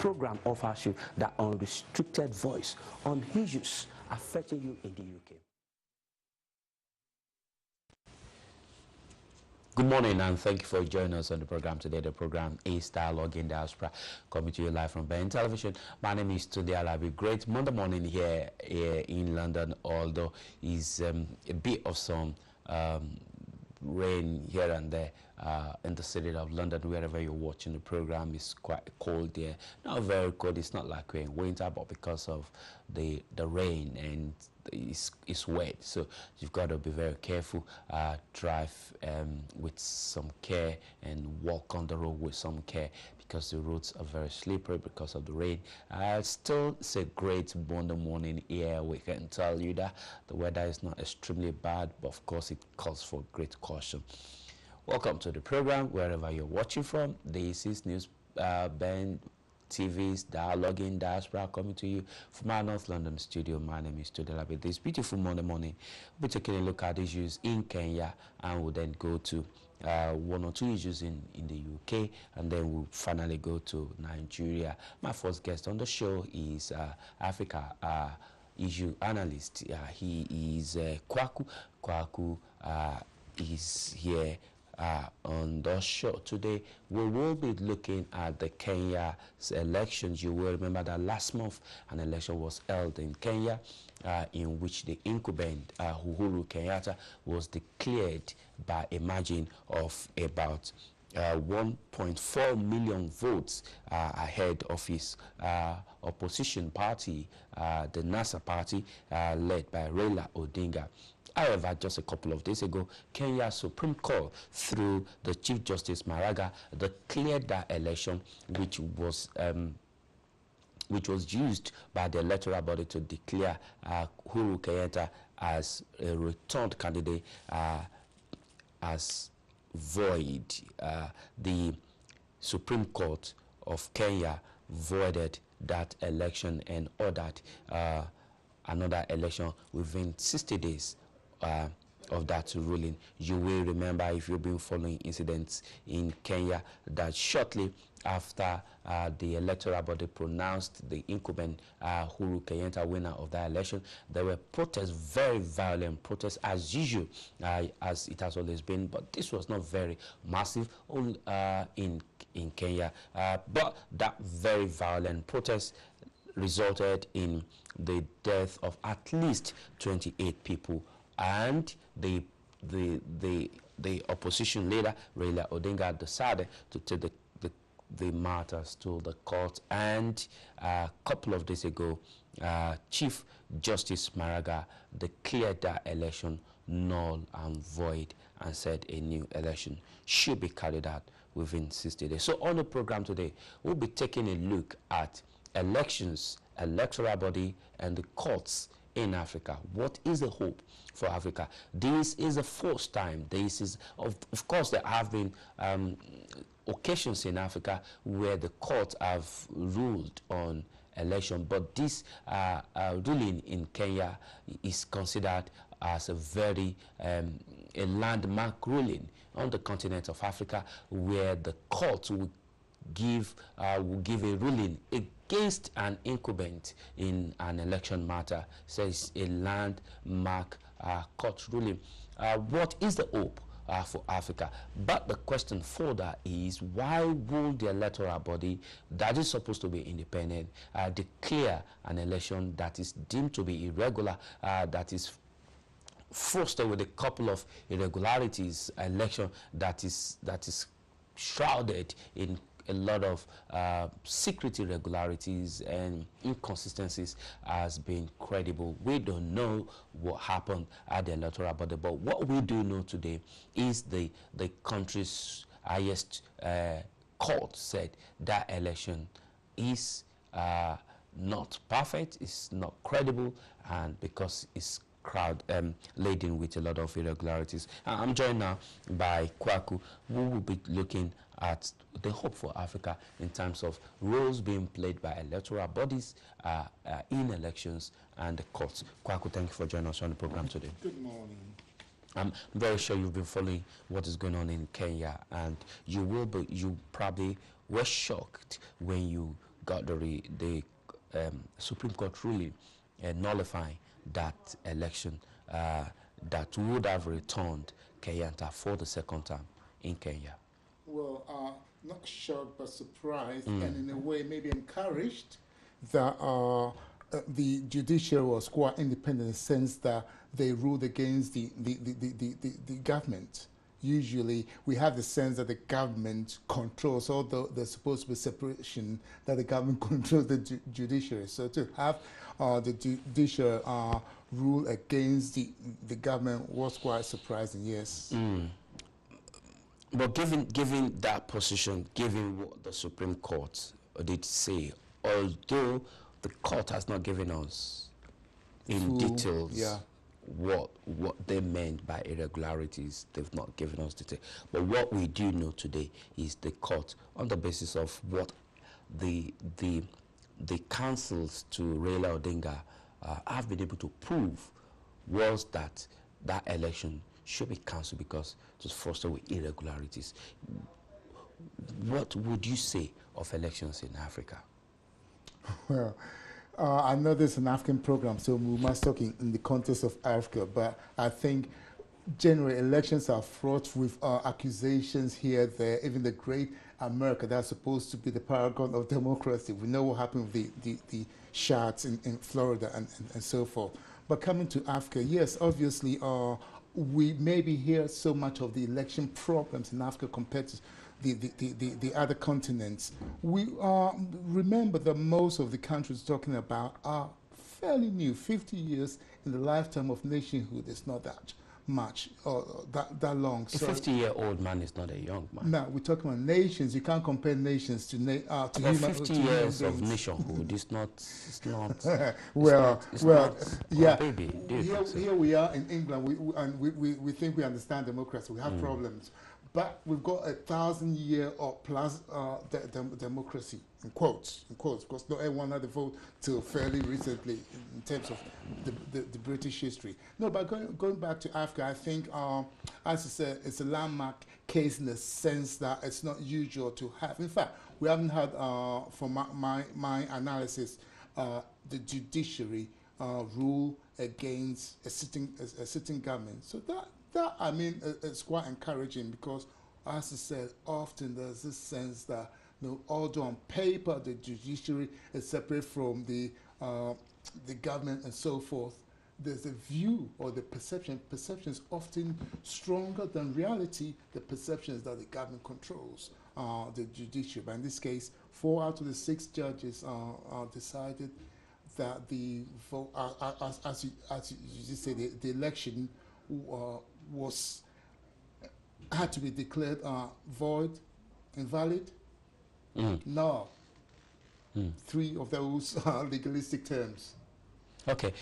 program offers you that unrestricted voice on issues affecting you in the UK. Good morning and thank you for joining us on the program today. The program is Dialogue in Diaspora, coming to you live from BEN Television. My name is Tunde Alabi. Great Monday morning here in London, although it's a bit of some rain here and there in the city of London. Wherever you're watching the program, is quite cold there. Not very cold. It's not like we're in winter, but because of the rain and it's wet, so you've got to be very careful. Drive with some care and walk on the road with some care, because the roads are very slippery because of the rain. Still, it's a great Monday morning here. We can tell you that the weather is not extremely bad, but of course it calls for great caution. Welcome to the program wherever you're watching from. This is News BEN TV's Dialogue in Diaspora, coming to you from our North London studio. My name is Tunde Alabi. This beautiful Monday morning, we'll be taking a look at issues in Kenya, and we'll then go to one or two issues in the UK, and then we'll finally go to Nigeria. My first guest on the show is Africa issue analyst. He is Kwaku. Kwaku is here on the show today. We will be looking at the Kenya elections. You will remember that last month an election was held in Kenya, in which the incumbent Uhuru Kenyatta was declared by a margin of about 1.4 million votes ahead of his opposition party, the NASA party, led by Raila Odinga. However, just a couple of days ago, Kenya's Supreme Court, through the Chief Justice Maraga, declared that election, which was used by the electoral body to declare Uhuru Kenyatta as a returned candidate, as void. The Supreme Court of Kenya voided that election and ordered another election within 60 days of that ruling. You will remember, if you've been following incidents in Kenya, that shortly after the electoral body pronounced the incumbent Uhuru Kenyatta winner of that election, there were protests, very violent protests as usual, as it has always been, but this was not very massive in Kenya. But that very violent protest resulted in the death of at least 28 people, and the opposition leader Raila Odinga decided to take the matters to the court, and a couple of days ago Chief Justice Maraga declared that election null and void and said a new election should be carried out within 60 days. So on the program today, we'll be taking a look at elections, electoral body, and the courts in Africa. What is the hope for Africa? This is the first time. This is, of course, there have been occasions in Africa where the courts have ruled on election, but this ruling in Kenya is considered as a very a landmark ruling on the continent of Africa, where the court will give a ruling against an incumbent in an election matter. Says a landmark court ruling. What is the hope for Africa? But the question further is, why will the electoral body that is supposed to be independent declare an election that is deemed to be irregular, that is fostered with a couple of irregularities, election that is shrouded in a lot of security irregularities and inconsistencies as being credible? We don't know what happened at the electoral body, but what we do know today is the country's highest court said that election is not perfect, it's not credible, and because it's laden with a lot of irregularities. I'm joined now by Kwaku, who will be looking at the hope for Africa in terms of roles being played by electoral bodies in elections and the courts. Kwaku, thank you for joining us on the program today. Good morning. I'm very sure you've been following what is going on in Kenya, and you probably were shocked when you got the Supreme Court ruling nullifying that election that would have returned Kenyatta for the second time in Kenya. Well, not shocked but surprised, and in a way maybe encouraged that the judiciary was quite independent in the sense that they ruled against the government. Usually we have the sense that the government controls, although there's supposed to be separation, that the government controls the judiciary. So to have the judiciary rule against the government was quite surprising, yes. But given that position, given what the Supreme Court did say, although the court has not given us in details what they meant by irregularities, they've not given us detail. But what we do know today is the court, on the basis of what the counsels to Raila Odinga have been able to prove, was that that election should be cancelled because it was fostered with irregularities. What would you say of elections in Africa? Well, I know this is an African program, so we must talk in the context of Africa, but I think generally elections are fraught with accusations here, there, even the great America that's supposed to be the paragon of democracy. We know what happened with the shots in Florida and so forth. But coming to Africa, yes, obviously we maybe hear so much of the election problems in Africa compared to the other continents. We remember that most of the countries talking about are fairly new. 50 years in the lifetime of nationhood is not that much or that long. A 50-year-old man is not a young man. No, we're talking about nations. You can't compare nations to about 50 years of nationhood. It's not. Yeah. Baby, here we are in England, and we think we understand democracy. We have problems. But we've got 1,000-year or plus democracy, in quotes, because not everyone had the vote till fairly recently in terms of the British history. No, but going back to Africa, I think, as I said, it's a landmark case in the sense that it's not usual to have. In fact, we haven't had, from my analysis, the judiciary rule against a sitting government. So that, I mean, it's quite encouraging because, as I said, often there's this sense that, although on paper the judiciary is separate from the government and so forth, there's a view or the perception is often stronger than reality. The perception is that the government controls the judiciary. But in this case, 4 out of the 6 judges decided that the vote, as you just say, the election had to be declared void, invalid. No. 3 of those are legalistic terms. Okay,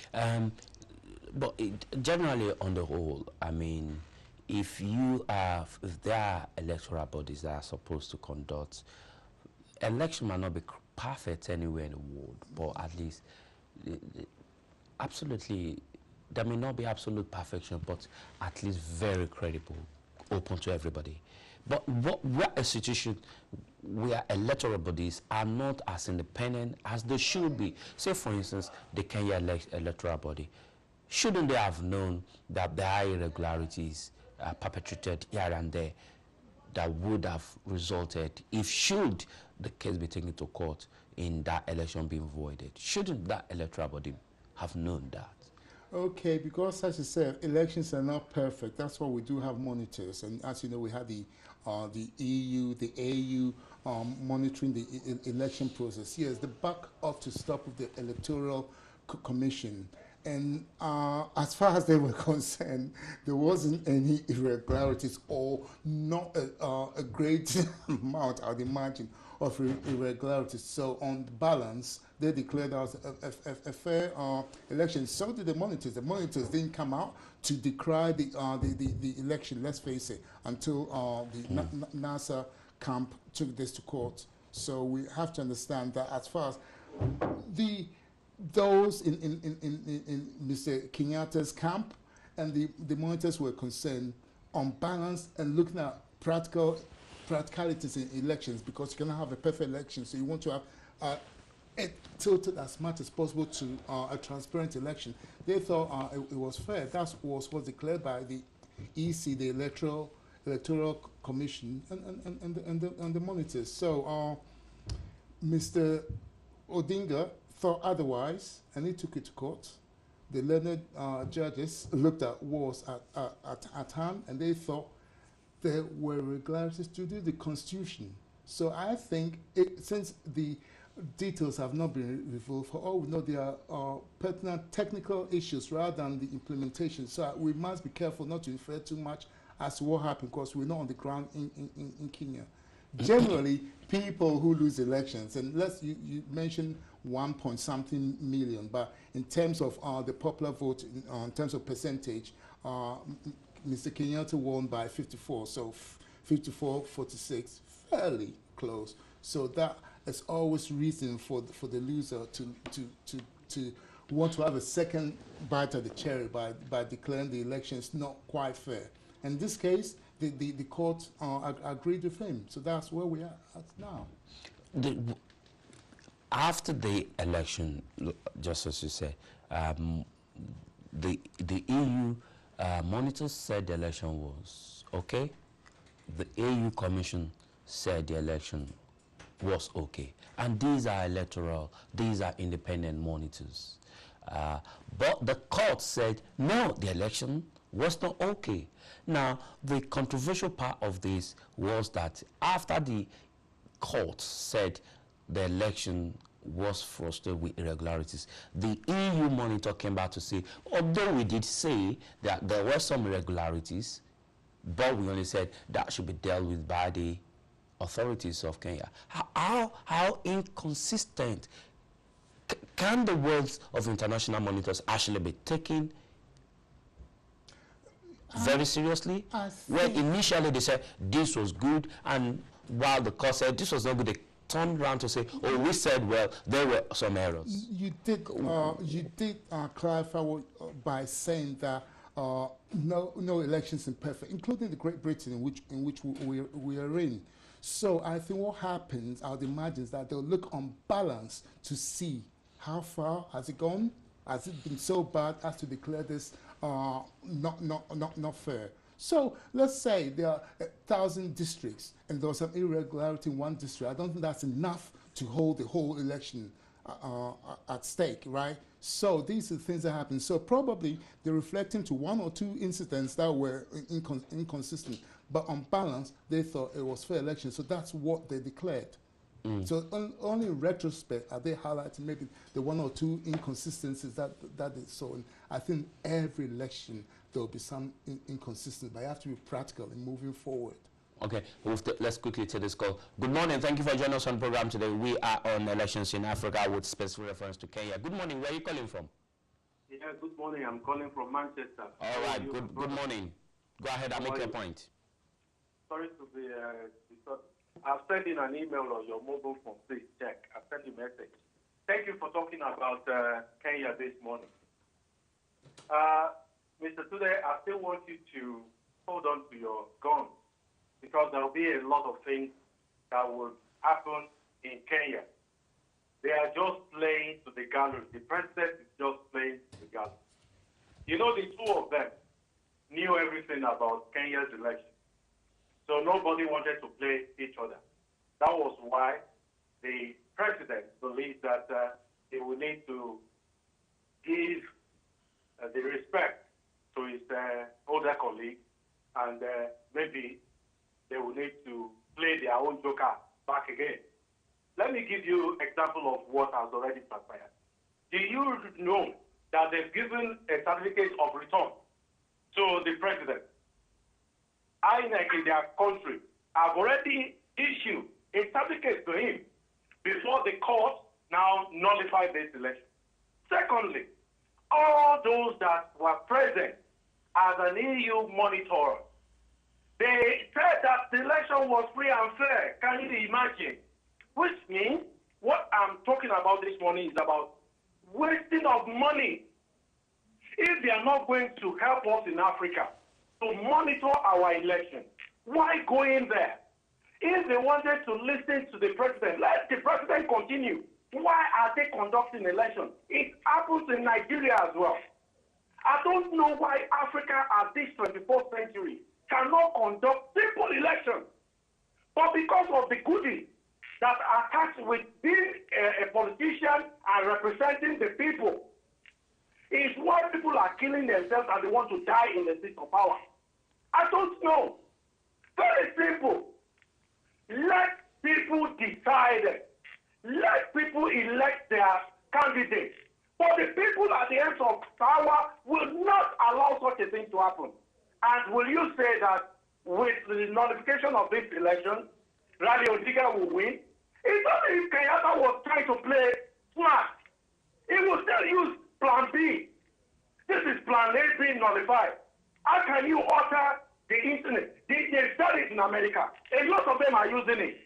but generally on the whole, I mean, if there are electoral bodies that are supposed to conduct, election might not be perfect anywhere in the world, but at least absolutely, there may not be absolute perfection, but at least very credible, open to everybody. But we're a situation where electoral bodies are not as independent as they should be. Say, for instance, the Kenya electoral body. Shouldn't they have known that there are irregularities perpetrated here and there that would have resulted, if should the case be taken to court, in that election being voided? Shouldn't that electoral body have known that? Okay, because as you said, elections are not perfect. That's why we do have monitors. And as you know, we have the EU, the AU monitoring the election process. Yes, the buck up to stop with the Electoral Commission. And as far as they were concerned, there wasn't any irregularities or not a great amount, I'd imagine, of irregularities. So on balance, they declared us a fair election. So did the monitors. The monitors didn't come out to decry the election, let's face it, until the NASA camp took this to court. So we have to understand that as far as those in Mr. Kenyatta's camp and the monitors were concerned, on balance and looking at practicalities in elections, because you cannot have a perfect election, so you want to have tilted as much as possible to a transparent election. They thought it was fair. That was declared by the EC, the Electoral Commission, and the monitors. So Mr. Odinga thought otherwise, and he took it to court. The learned judges looked at what was at hand, and they thought there were irregularities to do the Constitution. So I think, since the details have not been revealed, for all we know, there are pertinent technical issues rather than the implementation. So we must be careful not to refer too much as to what happened, because we're not on the ground in Kenya. Generally, people who lose elections, and you mentioned 1-point-something million, but in terms of the popular vote, in terms of percentage, Mr. Kenyatta won by 54, so 54-46, fairly close. So that is always reason for the loser to want to have a second bite at the cherry by declaring the elections not quite fair. In this case, the court agreed with him. So that's where we are at now. After the election, just as you said, the EU monitors said the election was okay. The EU Commission said the election was okay. And these are these are independent monitors. But the court said, no, the election was not okay. Now, the controversial part of this was that after the court said the election was frustrated with irregularities, the EU monitor came back to say, although we did say that there were some irregularities, but we only said that should be dealt with by the authorities of Kenya. How inconsistent can the words of international monitors actually be taken very seriously? Where initially they said this was good, and while the court said this was not good, they turned around to say, oh, we said, well, there were some errors. You did clarify by saying that no elections are perfect, including the Great Britain, in which we are in. So I think what happens, I would imagine, is that they'll look on balance to see how far has it gone. Has it been so bad as to declare this not fair? So let's say there are 1,000 districts and there was some irregularity in one district. I don't think that's enough to hold the whole election at stake, right? So these are the things that happen. So probably they're reflecting to 1 or 2 incidents that were inconsistent. But on balance, they thought it was fair election. So that's what they declared. So only in retrospect are they highlighting maybe the 1 or 2 inconsistencies that they saw. And I think every election there will be some inconsistency, but you have to be practical in moving forward. Okay, let's quickly take this call. Good morning. Thank you for joining us on the program today. We are on elections in Africa with specific reference to Kenya. Good morning. Where are you calling from? Yeah, good morning. I'm calling from Manchester. All right. Good morning. Go ahead and make your point. Sorry to be I've sent in an email on your mobile phone. Please check. I've sent you a message. Thank you for talking about Kenya this morning. Mr. Tude, I still want you to hold on to your guns, because there will be a lot of things that will happen in Kenya. They are just playing to the gallery. The president is just playing to the gallery. You know, the two of them knew everything about Kenya's election. So nobody wanted to play each other. That was why the president believed that he would need to give the respect to his older colleagues, and maybe they will need to play their own joker back again. Let me give you an example of what has already transpired. Do you know that they've given a certificate of return to the president? INEC in their country have already issued a certificate to him before the court now nullified this election. Secondly, all those that were present as an EU monitor, they said that the election was free and fair. Can you imagine? Which means what I'm talking about this morning is about wasting of money. If they are not going to help us in Africa to monitor our election, why go in there? If they wanted to listen to the president, let the president continue. Why are they conducting elections? It happens in Nigeria as well. I don't know why Africa at this 24th century cannot conduct simple elections. But because of the goodies that are attached with being a politician and representing the people, is why people are killing themselves and they want to die in the seat of power. I don't know. Very simple. Let people decide. Let people elect their candidates. But the people at the end of power will not allow such a thing to happen. And will you say that with the notification of this election, Rally Odinga will win? It's not if Kenyatta was trying to play smart. He will still use plan B. This is plan A being nullified. How can you alter the internet? They said it in America. A lot of them are using it.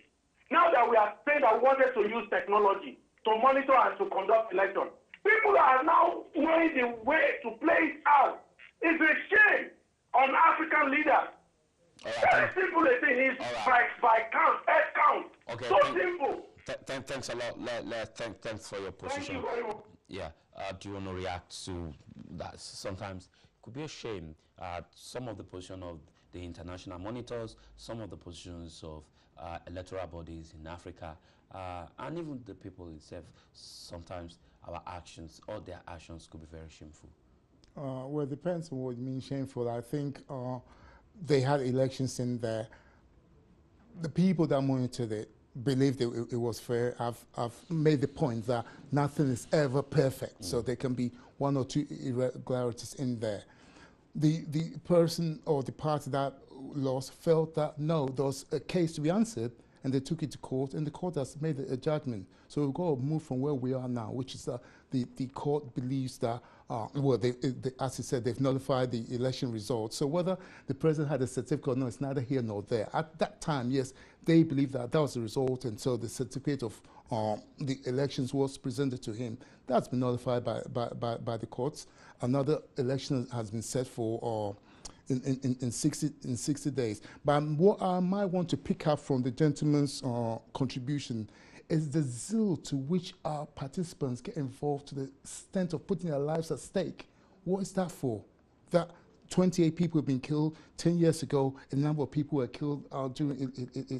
Now that we are saying that we wanted to use technology to monitor and to conduct elections, people are now knowing the way to play it out. It's a shame on African leaders. Very simple a thing is by count, head count. Okay, so simple. Thanks a lot. Thanks for your position. Thank you very much. Yeah. Do you want to react to that? Sometimes it could be a shame. Some of the position of the international monitors, some of the positions of electoral bodies in Africa, and even the people itself. Sometimes our actions or their actions could be very shameful. Well, it depends on what you mean shameful. I think they had elections in there. The people that monitored it believed it was fair. I've made the point that nothing is ever perfect, so there can be one or two irregularities in there. The person or the party that lost felt that no, there was a case to be answered, and they took it to court, and the court has made a judgment. So we've got to move from where we are now, which is the court believes that, well, as you said, they've nullified the election results. So whether the president had a certificate or not, it's neither here nor there. At that time, yes, they believe that that was the result, and so the certificate of the elections was presented to him. That's been nullified by the courts. Another election has been set for in 60 days. But what I might want to pick up from the gentleman's contribution is the zeal to which our participants get involved to the extent of putting their lives at stake. What is that for? That 28 people have been killed 10 years ago, a number of people were killed during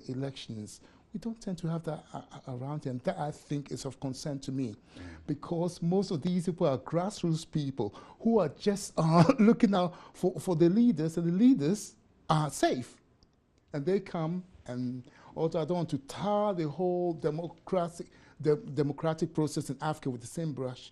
elections. We don't tend to have that around, and that I think is of concern to me, because most of these people are grassroots people who are just looking out for the leaders, and the leaders are safe. And they come, and although I don't want to tar the whole democratic process in Africa with the same brush,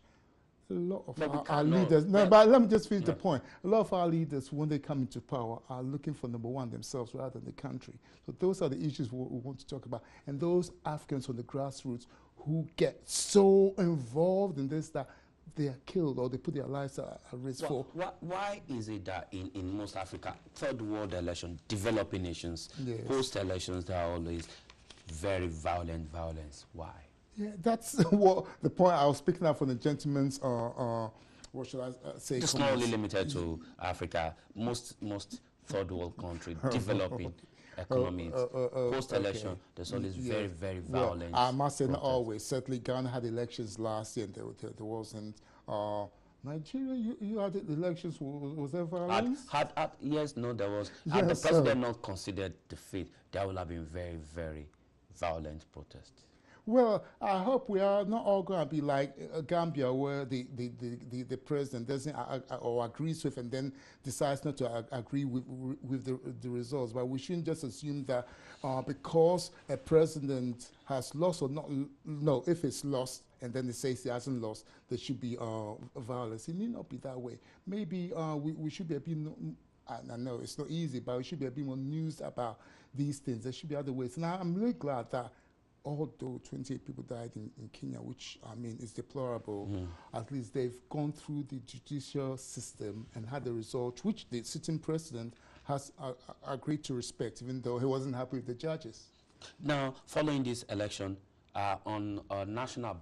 a lot of our leaders, but let me just finish the point. A lot of our leaders, when they come into power, are looking for number one themselves rather than the country. So those are the issues we want to talk about. And those Africans on the grassroots who get so involved in this that they are killed or they put their lives at risk for. Why is it that in most Africa, third world election, developing nations, post-elections, there are always very violent violence? Why? Yeah, that's what the point I was picking up from the gentleman's, what should I say? It's not only limited to Africa. Most third world countries, developing economies, post-election, there's always very violent. Well, I must say not always. Certainly Ghana had elections last year and there wasn't. Nigeria, you had the elections, was there violence? Yes, no, there was. Had the president not considered defeat, there would have been very violent protests. Well, I hope we are not all going to be like Gambia, where the president doesn't or agrees with and then decides not to agree with the results. But we shouldn't just assume that because a president has lost or not. No, if it's lost and then they say he hasn't lost, there should be violence. It need not be that way. Maybe we should be a bit. I know it's not easy, but we should be a bit more news about these things. There should be other ways. Now, I'm really glad that, although 28 people died in Kenya, which, I mean, is deplorable, at least they've gone through the judicial system and had the result, which the sitting president has agreed to respect, even though he wasn't happy with the judges. Now, following this election, on a national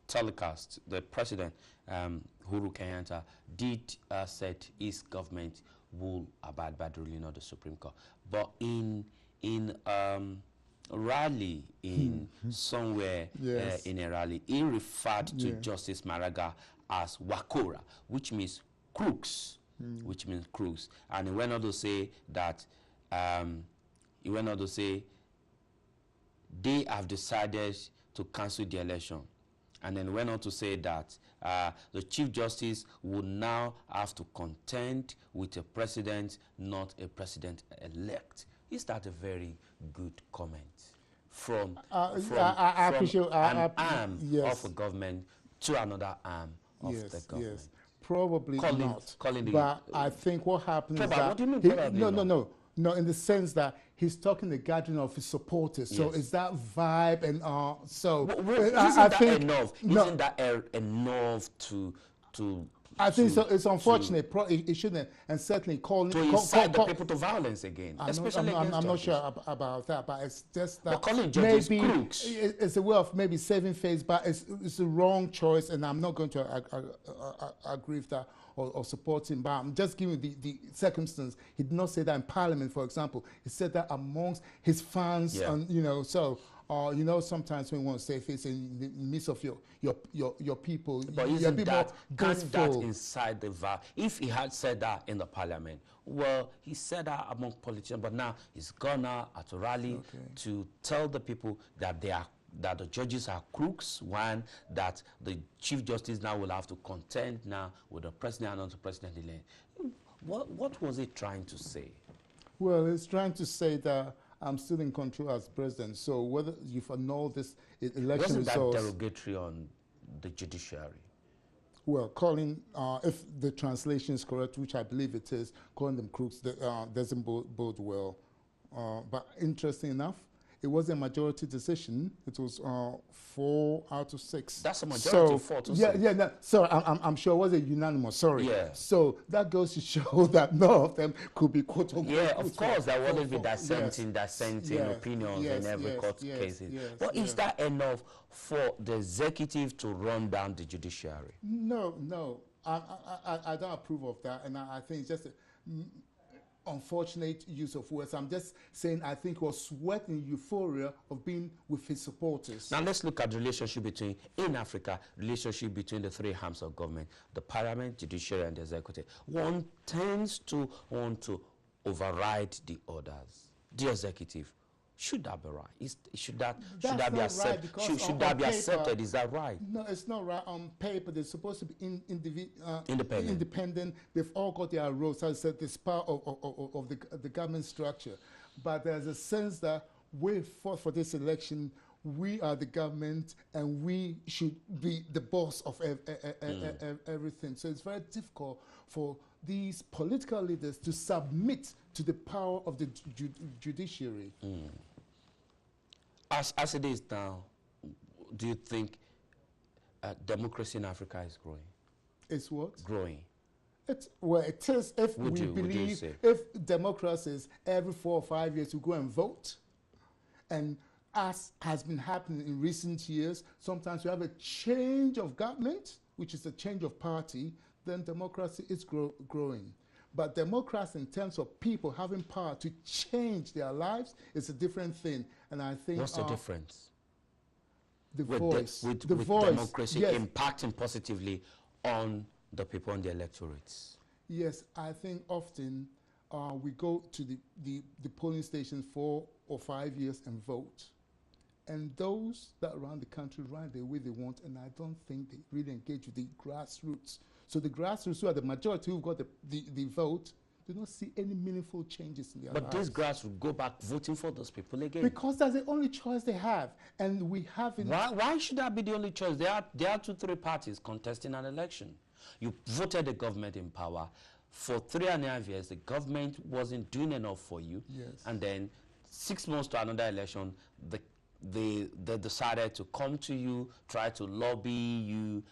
telecast, the president, Uhuru Kenyatta, did said his government will abide by the ruling of the Supreme Court. But in rally in somewhere Yes. in a rally, he referred to Justice Maraga as Wakora, which means crooks, which means crooks. And he went on to say that they have decided to cancel the election. And then went on to say that the Chief Justice would now have to contend with a president, not a president-elect. Is that a very good comment from I appreciate an arm yes. of a government to another arm of the government? Yes, probably not. But I think what happens is that what do you mean no, in the sense that he's talking the gathering of his supporters. So is that vibe and so I think enough? Isn't that enough to? I think so. It's unfortunate. It shouldn't, and certainly calling to incite the people to violence again. Especially I'm against not sure about that, but it's just that calling judges maybe crooks. It's a way of maybe saving face, but it's the wrong choice, and I'm not going to agree with that or support him. But I'm just giving the circumstance. He did not say that in Parliament, for example. He said that amongst his fans, and so. Sometimes when you want to say face in the midst of your people, but you're a bit more can't that inside the VAR? If he had said that in the Parliament, well, he said that among politicians, but now he's gone out at a rally to tell the people that that the judges are crooks. One, that the Chief Justice now will have to contend now with the president and not the president-elect. What was he trying to say? Well, he's trying to say that I'm still in control as president. So whether you've annulled this election results... Wasn't that derogatory on the judiciary? Well, calling, if the translation is correct, which I believe it is, calling them crooks doesn't bode well. But interesting enough, it was a majority decision. It was 4 out of 6. That's a majority, 4 to 6. Yeah. No, sorry, I'm sure it was a unanimous. Sorry. Yeah. So that goes to show that none of them could be quote unquote. Yeah, of course, there will always be dissenting opinions in every court case. But is that enough for the executive to run down the judiciary? No. I don't approve of that, and I think it's just unfortunate use of words. I'm just saying I think he was sweating euphoria of being with his supporters. Now let's look at the relationship between the 3 arms of government, the parliament, judiciary, and the executive. One tends to want to override the others. The executive. Should that be right? Should that be accepted? Should that be accepted? Is that right? No, it's not right. On paper, they're supposed to be independent. They've all got their roles. As I said, this part of the government structure. But there's a sense that we fought for this election. We are the government, and we should be the boss of everything. So it's very difficult for these political leaders to submit to the power of the judiciary. As it is now, do you think democracy in Africa is growing? It's what? Growing. It is if we believe, if democracy is every 4 or 5 years we go and vote, and as has been happening in recent years, sometimes we have a change of government, which is a change of party, then democracy is growing. But democracy in terms of people having power to change their lives is a different thing. And I think... What's the difference? The voice. With democracy impacting positively on the people and the electorates. Yes, I think often we go to the polling stations 4 or 5 years and vote. And those that run the country run the way they want, and I don't think they really engage with the grassroots. So the grassroots, who are the majority who've got the vote, do not see any meaningful changes in their lives. But these grassroots go back voting for those people again. Because that's the only choice they have, and we haven't. Why should that be the only choice? There are 2-3 parties contesting an election. You voted the government in power. For 3.5 years, the government wasn't doing enough for you. Yes. And then 6 months to another election, they decided to come to you, try to lobby you,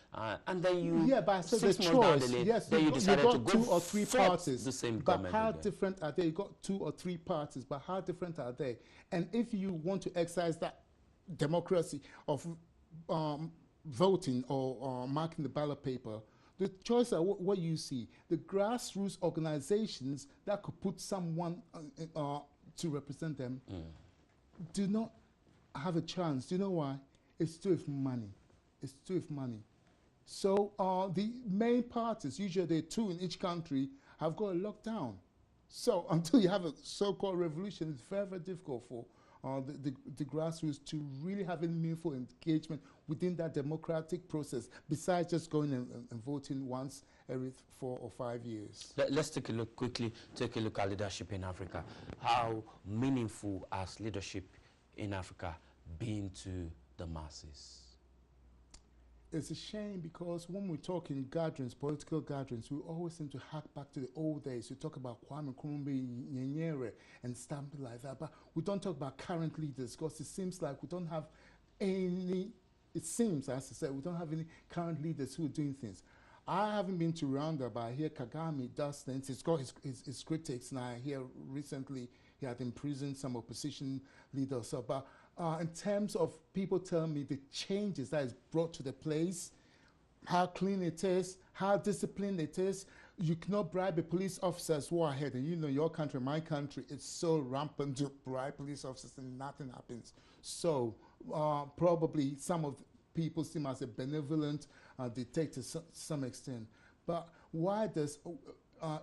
and then you... Yeah, but so the choice, yes, then you decided to go 2 or 3 parties. The same but how different are they? You got 2 or 3 parties, but how different are they? And if you want to exercise that democracy of voting or marking the ballot paper, the choice are what you see. The grassroots organizations that could put someone to represent them do not have a chance. Do you know why? It's to do with money. It's to do with money. So the main parties, usually there are two in each country, have got a lockdown. So until you have a so-called revolution, it's very, very difficult for the grassroots to really have any meaningful engagement within that democratic process, besides just going and voting once every 4 or 5 years. Let's take a look quickly, take a look at leadership in Africa. How meaningful has leadership in Africa been to the masses? It's a shame because when we talk in gatherings, political gatherings, we always seem to hark back to the old days. We talk about Kwame Nkrumah, Nyerere, and stuff like that. But we don't talk about current leaders because it seems like we don't have any, it seems, as I said, we don't have any current leaders who are doing things. I haven't been to Rwanda, but I hear Kagame does things. He's got his critics, and I hear recently he had imprisoned some opposition leaders. So, but in terms of people telling me the changes that is brought to the place, how clean it is, how disciplined it is, you cannot bribe a police officers who are ahead. And you know, your country, my country, it's so rampant to bribe police officers and nothing happens. So probably some of the people seem as a benevolent detective to some extent. But why does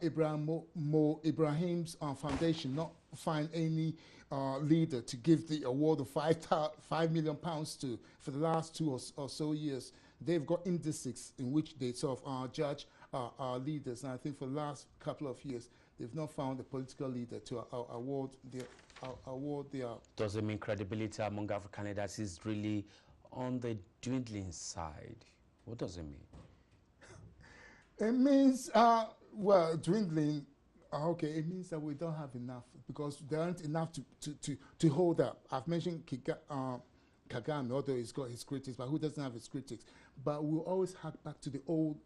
Ibrahim's foundation not find any leader to give the award of £5 million to for the last 2 or so years? They've got indices in which they sort of judge leaders, and I think for the last couple of years they've not found a political leader to award their. Does it mean credibility among African leaders is really on the dwindling side? What does it mean? It means well, dwindling. Okay, it means that we don't have enough because there aren't enough to hold up. I've mentioned Kagame, although he's got his critics, but who doesn't have his critics? But we'll always hark back to the old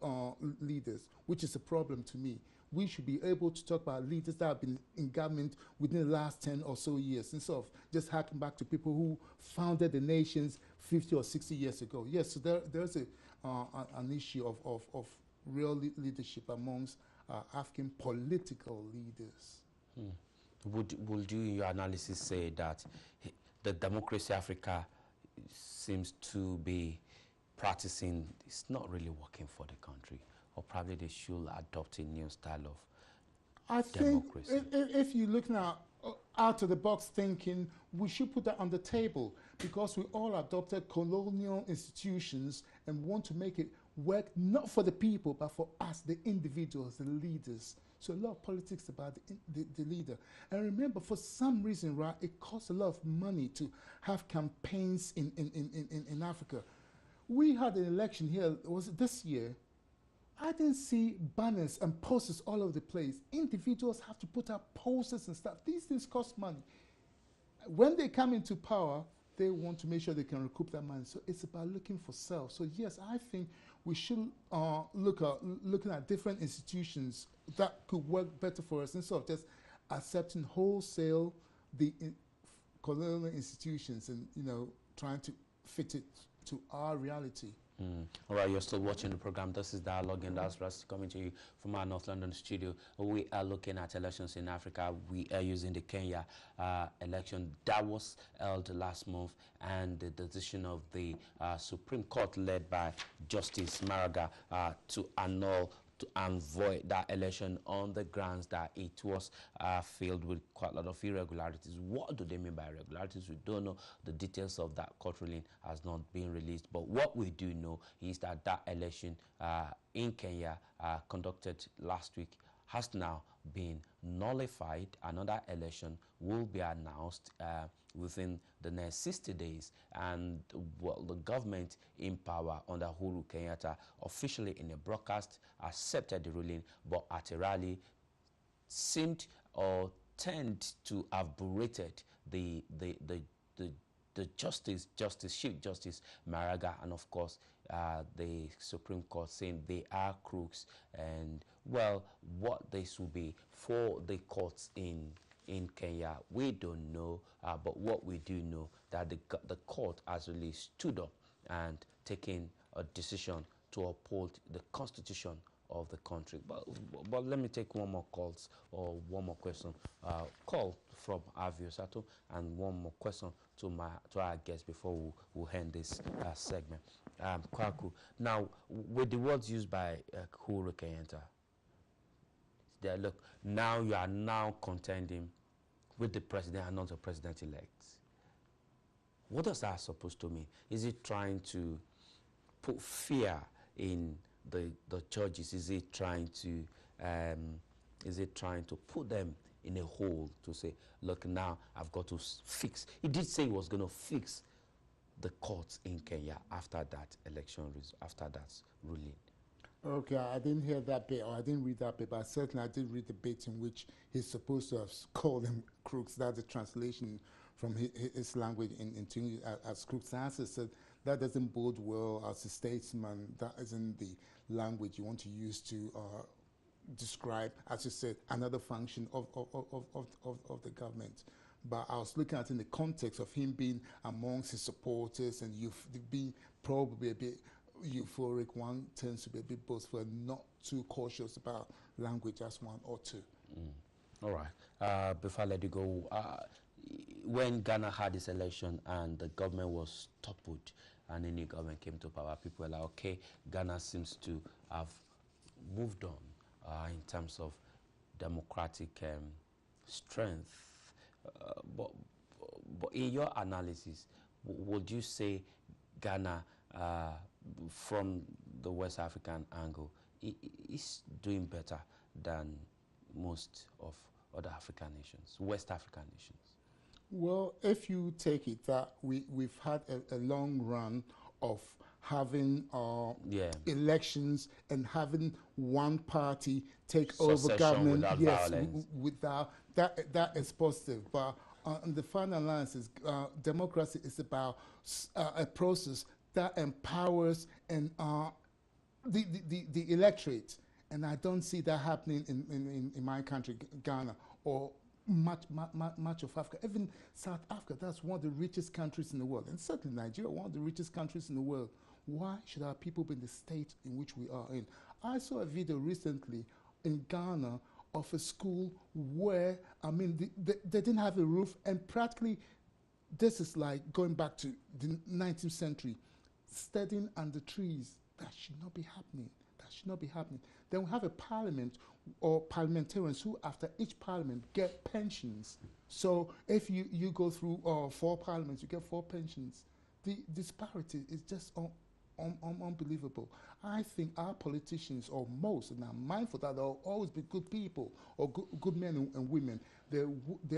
leaders, which is a problem to me. We should be able to talk about leaders that have been in government within the last 10 or so years, instead of just harking back to people who founded the nations 50 or 60 years ago. Yes, so there's an issue of real leadership amongst African political leaders. Would you, in your analysis, say that the democracy Africa seems to be practicing is not really working for the country, or probably they should adopt a new style of democracy? I think if you're looking at out of the box thinking, we should put that on the table because we all adopted colonial institutions and want to make it work not for the people but for us, the individuals, the leaders. So a lot of politics about the leader. And remember, for some reason, right, it costs a lot of money to have campaigns in Africa. We had an election here, was it this year? I didn't see banners and posters all over the place. Individuals have to put up posters and stuff. These things cost money. When they come into power, they want to make sure they can recoup that money. So it's about looking for self. So yes, I think we should looking at different institutions that could work better for us instead of just accepting wholesale the colonial institutions and trying to fit it to our reality. All right, you're still watching the program. This is Dialogue and Diaspora coming to you from our North London studio. We are looking at elections in Africa. We are using the Kenya election that was held last month, and the decision of the Supreme Court led by Justice Maraga to annul and void that election on the grounds that it was filled with quite a lot of irregularities. What do they mean by irregularities? We don't know. The details of that court ruling has not been released. But what we do know is that that election in Kenya conducted last week has now been nullified. Another election will be announced within the next 60 days. And well, the government in power under Uhuru Kenyatta officially in a broadcast accepted the ruling, but at a rally seemed or tend to have berated the Chief Justice Maraga, and of course the Supreme Court saying they are crooks. And well, what this will be for the courts in Kenya, we don't know, but what we do know that the court has really stood up and taken a decision to uphold the constitution of the country. But let me take one more calls or one more question. Call from Avio Sato and one more question to our guest before we'll end this segment. Kwaku, now with the words used by Uhuru Kenyatta, look, now you are now contending with the president and not the president-elect. What does that supposed to mean? Is it trying to put fear in the judges? Is it trying to put them in a hole to say, look, now I've got to fix? He did say he was going to fix the courts in Kenya after that election, after that ruling. Okay, I didn't hear that bit, or I didn't read that bit, but certainly I did read the bit in which he's supposed to have called them crooks. That's the translation from his language into English as crooks. And as I said, that doesn't bode well as a statesman. That isn't the language you want to use to describe, as you said, another function of the government. But I was looking at it in the context of him being amongst his supporters and being probably a bit euphoric. One tends to be a bit boastful and not too cautious about language as one or two. All right. Before I let you go, when Ghana had this election and the government was toppled and a new government came to power, people were like, okay, Ghana seems to have moved on in terms of democratic strength. But in your analysis, would you say Ghana, from the West African angle, is doing better than most of other African nations, West African nations? Well, if you take it that we've had a long run of having elections and having one party take over government, without violence. Without that is positive. But on the final analysis, democracy is about a process that empowers and the electorate, and I don't see that happening in my country, Ghana, or much of Africa, even South Africa. That's one of the richest countries in the world, and certainly Nigeria, one of the richest countries in the world. Why should our people be in the state in which we are in? I saw a video recently in Ghana of a school where, I mean, they didn't have a roof, and practically this is like going back to the 19th century, studying under trees. That should not be happening. That should not be happening. Then we have a parliament or parliamentarians who after each parliament get pensions. So if you go through 4 parliaments, you get 4 pensions. The disparity is just unbelievable. I think our politicians, or most, and I'm mindful that there will always be good people or good men and women. There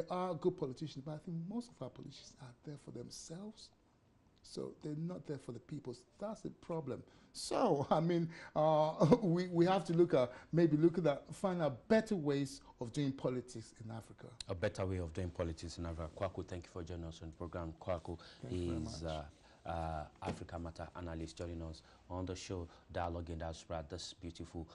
are good politicians, but I think most of our politicians are there for themselves. So they're not there for the people. That's the problem. So, I mean, we have to find out better ways of doing politics in Africa. A better way of doing politics in Africa. Kwaku, thank you for joining us on the program. Kwaku is Africa Matter analyst joining us on the show, Dialogue in Diaspora, this beautiful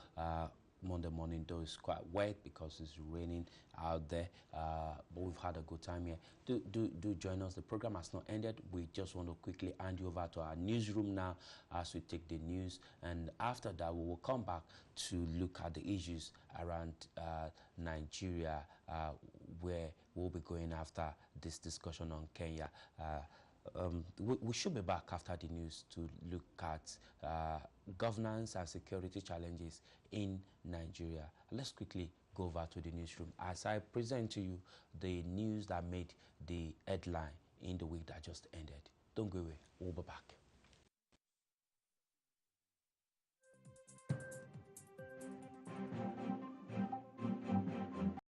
Monday morning, though it's quite wet because it's raining out there, but we've had a good time here. Do join us. The program has not ended. We just want to quickly hand you over to our newsroom now as we take the news, and after that we will come back to look at the issues around Nigeria, where we'll be going after this discussion on Kenya. We should be back after the news to look at governance and security challenges in Nigeria. Let's quickly go over to the newsroom as I present to you the news that made the headline in the week that just ended. Don't go away. We'll be back.